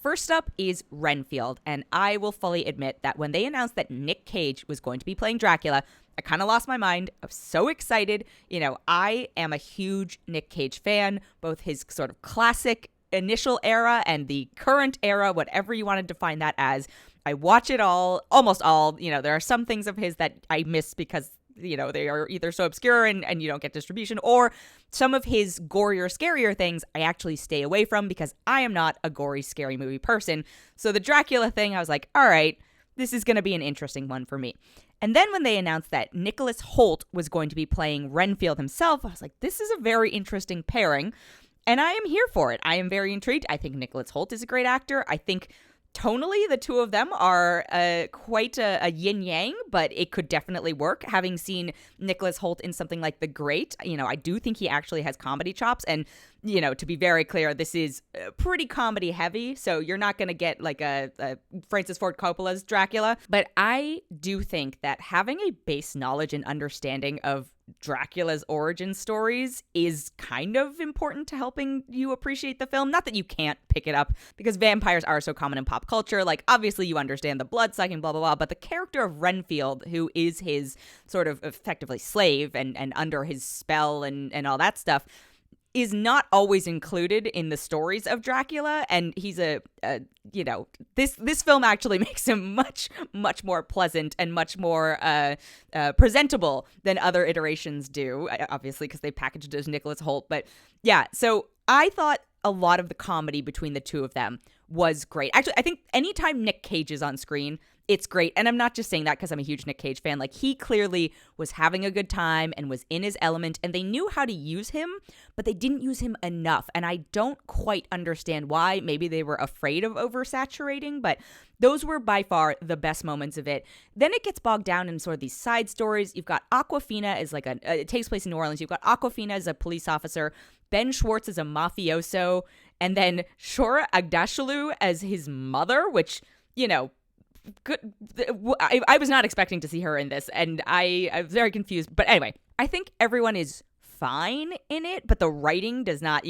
First up is Renfield, and I will fully admit that when they announced that Nic Cage was going to be playing Dracula, I kind of lost my mind. I was so excited. I am a huge Nic Cage fan, both his sort of classic initial era and the current era, whatever you want to define that as. I watch it all, almost all. There are some things of his that I miss because they are either so obscure and you don't get distribution, or some of his gorier, scarier things I actually stay away from because I am not a gory, scary movie person. So the Dracula thing, I was like, all right, this is going to be an interesting one for me. And then when they announced that Nicolas Hoult was going to be playing Renfield himself, I was like, this is a very interesting pairing. And I am here for it. I am very intrigued. I think Nicolas Hoult is a great actor. I think tonally, the two of them are quite a yin-yang, but it could definitely work. Having seen Nicolas Hoult in something like The Great, I do think he actually has comedy chops. And, to be very clear, this is pretty comedy heavy, so you're not going to get like a Francis Ford Coppola's Dracula. But I do think that having a base knowledge and understanding of Dracula's origin stories is kind of important to helping you appreciate the film. Not that you can't pick it up, because vampires are so common in pop culture. Like, obviously you understand the blood sucking, blah, blah, blah, but the character of Renfield, who is his sort of effectively slave and under his spell and all that stuff, is not always included in the stories of Dracula. And he's this film actually makes him much, much more pleasant and much more presentable than other iterations do, obviously, because they packaged it as Nicolas Hoult. But yeah, so I thought a lot of the comedy between the two of them was great. Actually, I think anytime Nic Cage is on screen, it's great. And I'm not just saying that because I'm a huge Nic Cage fan. Like, he clearly was having a good time and was in his element, and they knew how to use him, but they didn't use him enough. And I don't quite understand why. Maybe they were afraid of oversaturating, but those were by far the best moments of it. Then it gets bogged down in sort of these side stories. You've got Awkwafina as it takes place in New Orleans. You've got Awkwafina as a police officer, Ben Schwartz as a mafioso, and then Shohreh Aghdashloo as his mother, which, good. I was not expecting to see her in this, and I was very confused. But anyway, I think everyone is fine in it, but the writing does not,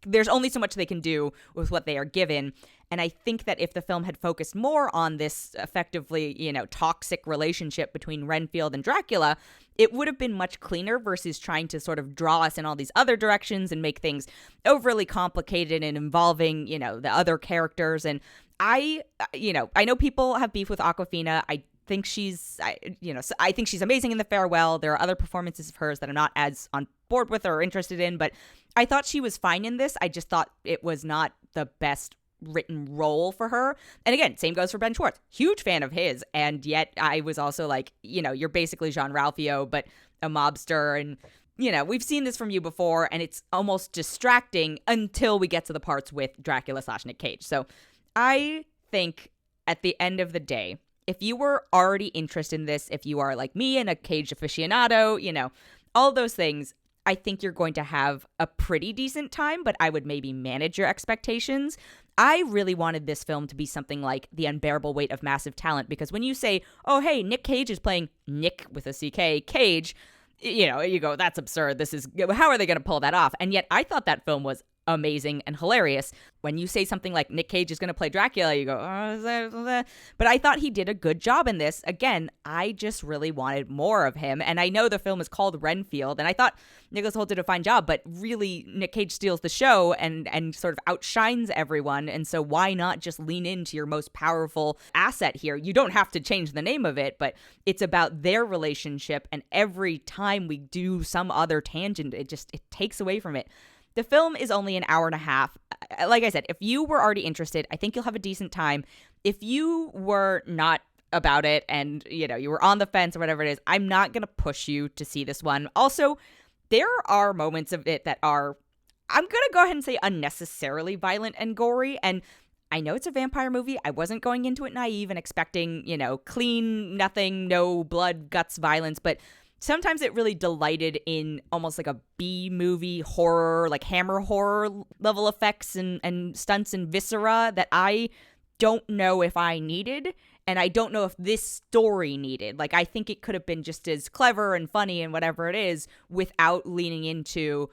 there's only so much they can do with what they are given. And I think that if the film had focused more on this effectively, toxic relationship between Renfield and Dracula, it would have been much cleaner versus trying to sort of draw us in all these other directions and make things overly complicated and involving, the other characters. And I know people have beef with Awkwafina. I think she's amazing in The Farewell. There are other performances of hers that I'm not as on board with or interested in, but I thought she was fine in this. I just thought it was not the best written role for her. And again, same goes for Ben Schwartz. Huge fan of his, and yet I was also like, you're basically Jean-Ralphio, but a mobster, and we've seen this from you before, and it's almost distracting until we get to the parts with Dracula / Nic Cage. So I think at the end of the day, if you were already interested in this, if you are like me and a Cage aficionado, all those things, I think you're going to have a pretty decent time, but I would maybe manage your expectations. I really wanted this film to be something like The Unbearable Weight of Massive Talent, because when you say, oh, hey, Nic Cage is playing Nick with a CK Cage, you go, that's absurd. How are they going to pull that off? And yet I thought that film was amazing and hilarious. When you say something like Nic Cage is going to play Dracula, you go, oh, but I thought he did a good job in this. Again, I just really wanted more of him. And I know the film is called Renfield, and I thought Nicolas Hoult did a fine job, but really Nic Cage steals the show and sort of outshines everyone. And so why not just lean into your most powerful asset here? You don't have to change the name of it, but it's about their relationship. And every time we do some other tangent, it takes away from it. The film is only an hour and a half. Like I said, if you were already interested, I think you'll have a decent time. If you were not about it and, you were on the fence or whatever it is, I'm not going to push you to see this one. Also, there are moments of it that are, I'm going to go ahead and say, unnecessarily violent and gory. And I know it's a vampire movie. I wasn't going into it naive and expecting, clean, nothing, no blood, guts, violence, but sometimes it really delighted in almost like a B-movie horror, like Hammer horror level effects and stunts and viscera that I don't know if I needed, and I don't know if this story needed. Like, I think it could have been just as clever and funny and whatever it is without leaning into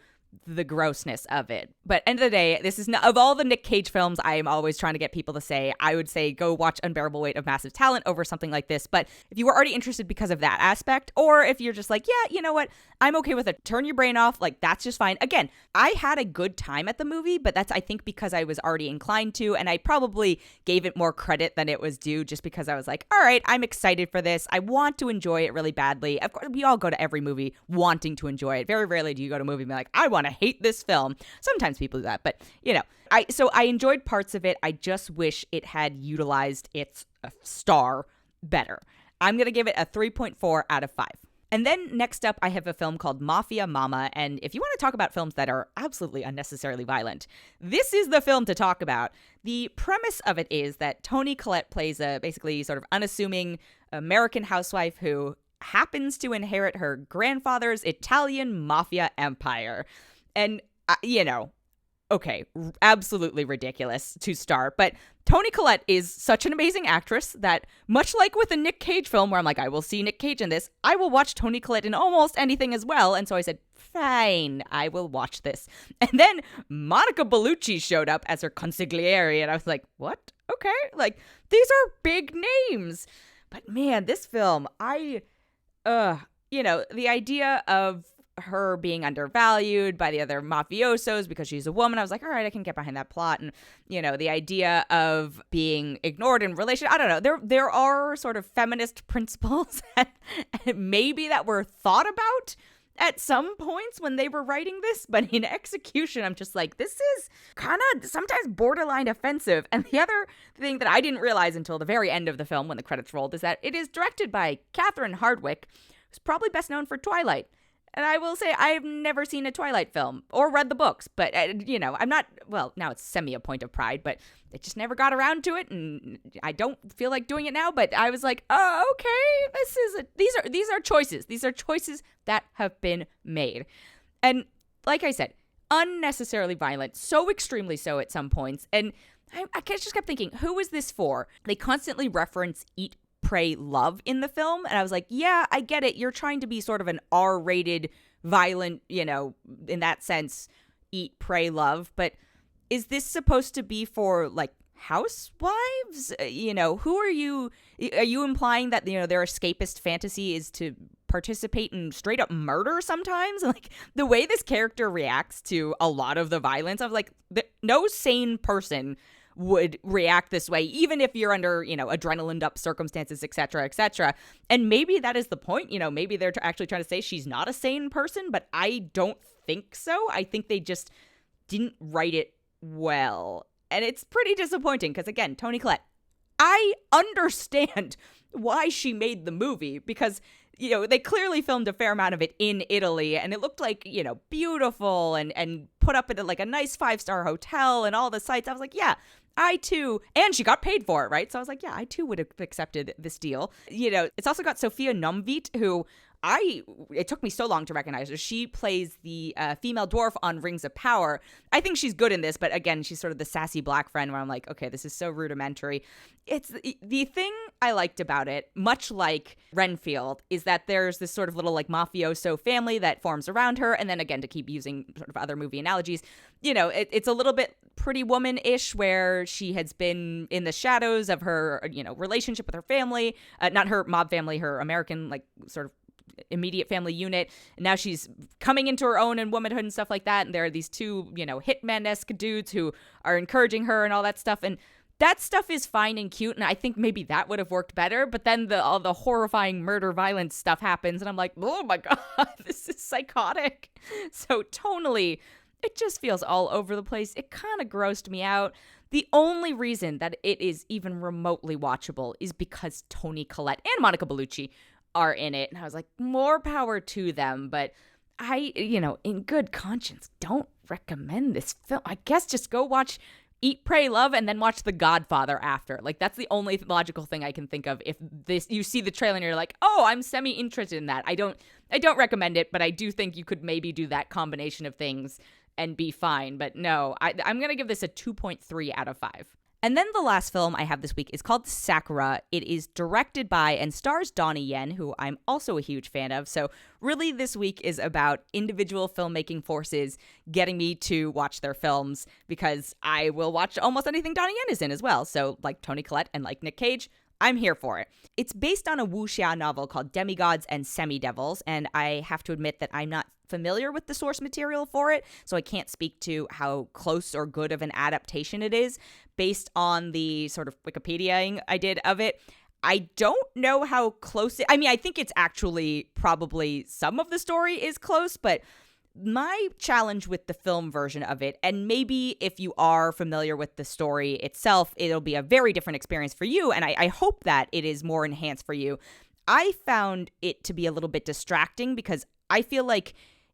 the grossness of it. But end of the day, this is not, of all the Nic Cage films, I am always trying to get people to say, I would say go watch Unbearable Weight of Massive Talent over something like this. But if you were already interested because of that aspect, or if you're just like, yeah, you know what, I'm okay with it, turn your brain off, like that's just fine. Again, I had a good time at the movie, but that's, I think, because I was already inclined to, and I probably gave it more credit than it was due, just because I was like, all right, I'm excited for this. I want to enjoy it really badly. Of course, we all go to every movie wanting to enjoy it. Very rarely do you go to a movie and be like, I want to hate this film. Sometimes people do that, but I enjoyed parts of it. I just wish it had utilized its star better. I'm going to give it a 3.4 out of 5. And then next up, I have a film called Mafia Mamma. And if you want to talk about films that are absolutely unnecessarily violent, this is the film to talk about. The premise of it is that Toni Collette plays a basically sort of unassuming American housewife who happens to inherit her grandfather's Italian mafia empire. And, okay, absolutely ridiculous to start. But Toni Collette is such an amazing actress that, much like with a Nic Cage film where I'm like, I will see Nic Cage in this, I will watch Toni Collette in almost anything as well. And so I said, fine, I will watch this. And then Monica Bellucci showed up as her consigliere, and I was like, what? Okay, like, these are big names. But man, this film, the idea of her being undervalued by the other mafiosos because she's a woman, I was like, all right, I can get behind that plot. And, the idea of being ignored in relation, I don't know, there are sort of feminist principles maybe that were thought about at some points when they were writing this, but in execution, I'm just like, this is kind of sometimes borderline offensive. And the other thing that I didn't realize until the very end of the film when the credits rolled is that it is directed by Catherine Hardwicke, who's probably best known for Twilight. And I will say I've never seen a Twilight film or read the books, but, I'm not, well, now it's semi a point of pride, but it just never got around to it, and I don't feel like doing it now, but I was like, oh, okay, these are choices. These are choices that have been made. And like I said, unnecessarily violent, so extremely so at some points, and I just kept thinking, who is this for? They constantly reference Eat, Pray, Love in the film, and I was like, yeah, I get it, you're trying to be sort of an R-rated violent, in that sense, Eat, Pray, Love, but is this supposed to be for like housewives? Who are you implying that their escapist fantasy is to participate in straight up murder sometimes? Like, the way this character reacts to a lot of the violence, I was like, no sane person would react this way, even if you're under, adrenaline up circumstances, et cetera, et cetera. And maybe that is the point. Maybe they're actually trying to say she's not a sane person, but I don't think so. I think they just didn't write it well. And it's pretty disappointing because, again, Toni Collette, I understand why she made the movie because, they clearly filmed a fair amount of it in Italy, and it looked like, beautiful and put up in like a nice 5-star hotel and all the sights. I was like, yeah, I too, and she got paid for it, right? So I was like, yeah, I too would have accepted this deal. It's also got Sophia Nomvit, who it took me so long to recognize her. She plays the female dwarf on Rings of Power. I think she's good in this, but again, she's sort of the sassy black friend where I'm like, okay, this is so rudimentary. It's the thing I liked about it, much like Renfield, is that there's this sort of little like mafioso family that forms around her. And then again, to keep using sort of other movie analogies, it's a little bit Pretty Woman-ish where she has been in the shadows of her, relationship with her family, not her mob family, her American, like sort of immediate family unit. And now she's coming into her own in womanhood and stuff like that. And there are these two, hitman-esque dudes who are encouraging her and all that stuff. And that stuff is fine and cute. And I think maybe that would have worked better. But then all the horrifying murder violence stuff happens. And I'm like, oh my God, this is psychotic. So tonally, it just feels all over the place. It kind of grossed me out. The only reason that it is even remotely watchable is because Toni Collette and Monica Bellucci are in it. And I was like, more power to them. But I, in good conscience, don't recommend this film. I guess just go watch Eat, Pray, Love, and then watch The Godfather after. Like, that's the only logical thing I can think of. If you see the trailer and you're like, oh, I'm semi-interested in that. I don't recommend it, but I do think you could maybe do that combination of things and be fine. But no, I'm going to give this a 2.3 out of 5. And then the last film I have this week is called Sakra. It is directed by and stars Donnie Yen, who I'm also a huge fan of. So really this week is about individual filmmaking forces getting me to watch their films, because I will watch almost anything Donnie Yen is in as well. So like Toni Collette and like Nic Cage, I'm here for it. It's based on a wuxia novel called Demigods and Semidevils, and I have to admit that I'm not familiar with the source material for it, so I can't speak to how close or good of an adaptation it is. Based on the sort of Wikipediaing I did of it, I don't know how close I think it's actually probably some of the story is close, but my challenge with the film version of it, and maybe if you are familiar with the story itself, it'll be a very different experience for you, and I hope that it is more enhanced for you. I found it to be a little bit distracting because I feel like,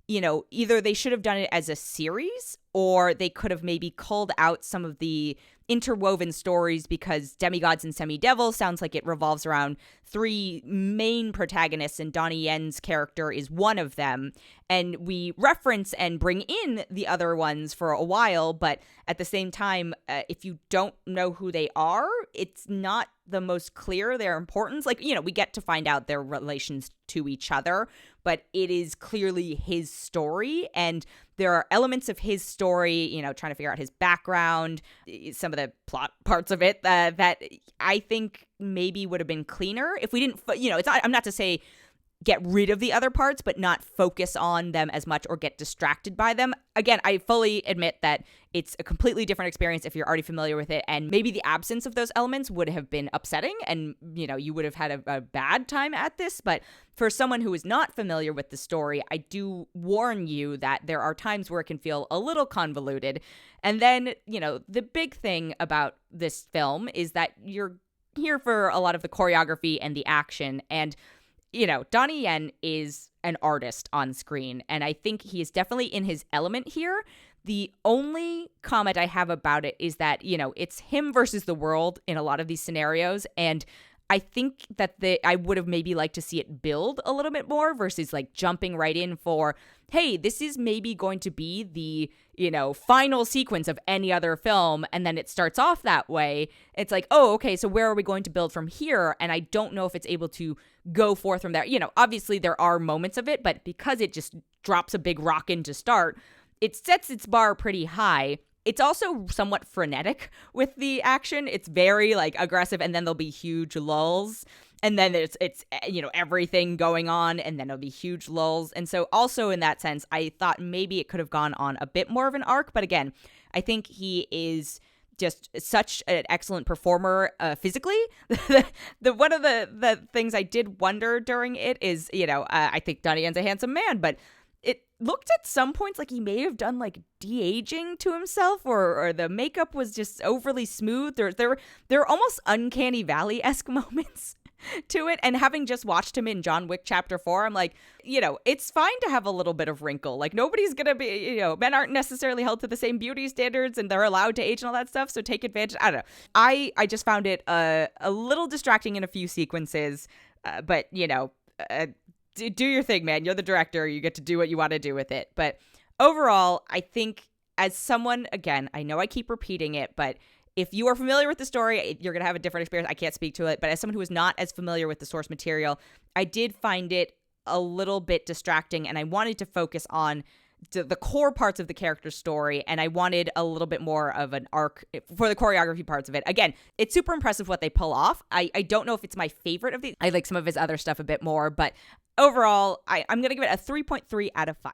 either they should have done it as a series, or they could have maybe culled out some of the interwoven stories, because Demigods and Semidevils sounds like it revolves around three main protagonists, and Donnie Yen's character is one of them. And we reference and bring in the other ones for a while, but at the same time, if you don't know who they are, it's not the most clear their importance. Like, we get to find out their relations to each other, but it is clearly his story, and there are elements of his story, trying to figure out his background, some of the plot parts of it that I think maybe would have been cleaner if we didn't, I'm not to say get rid of the other parts, but not focus on them as much or get distracted by them. Again, I fully admit that it's a completely different experience if you're already familiar with it, and maybe the absence of those elements would have been upsetting, and, you would have had a bad time at this. But for someone who is not familiar with the story, I do warn you that there are times where it can feel a little convoluted. And then, the big thing about this film is that you're here for a lot of the choreography and the action, and Donnie Yen is an artist on screen, and I think he is definitely in his element here. The only comment I have about it is that, it's him versus the world in a lot of these scenarios, and I think that I would have maybe liked to see it build a little bit more versus like jumping right in for, hey, this is maybe going to be the, final sequence of any other film. And then it starts off that way. It's like, oh, okay, so where are we going to build from here? And I don't know if it's able to go forth from there. Obviously there are moments of it, but because it just drops a big rock in to start, it sets its bar pretty high. It's also somewhat frenetic with the action. It's very like aggressive, and then there'll be huge lulls, and then it's everything going on, and then there'll be huge lulls. And so also in that sense, I thought maybe it could have gone on a bit more of an arc. But again, I think he is just such an excellent performer physically. One of the things I did wonder during it is, I think Donnie Yen's a handsome man, but it looked at some points like he may have done like de-aging to himself, or the makeup was just overly smooth. There were almost Uncanny Valley-esque moments to it. And having just watched him in John Wick Chapter 4, I'm like, it's fine to have a little bit of wrinkle. Like, nobody's gonna be, men aren't necessarily held to the same beauty standards, and they're allowed to age and all that stuff, so take advantage. I don't know. I just found it a little distracting in a few sequences, but do your thing, man. You're the director. You get to do what you want to do with it. But overall, I think as someone, again, I know I keep repeating it, but if you are familiar with the story, you're going to have a different experience. I can't speak to it. But as someone who is not as familiar with the source material, I did find it a little bit distracting, and I wanted to focus on the core parts of the character's story, and I wanted a little bit more of an arc for the choreography parts of it. Again, it's super impressive what they pull off. I don't know if it's my favorite of these. I like some of his other stuff a bit more, but overall, I'm going to give it a 3.3 out of 5.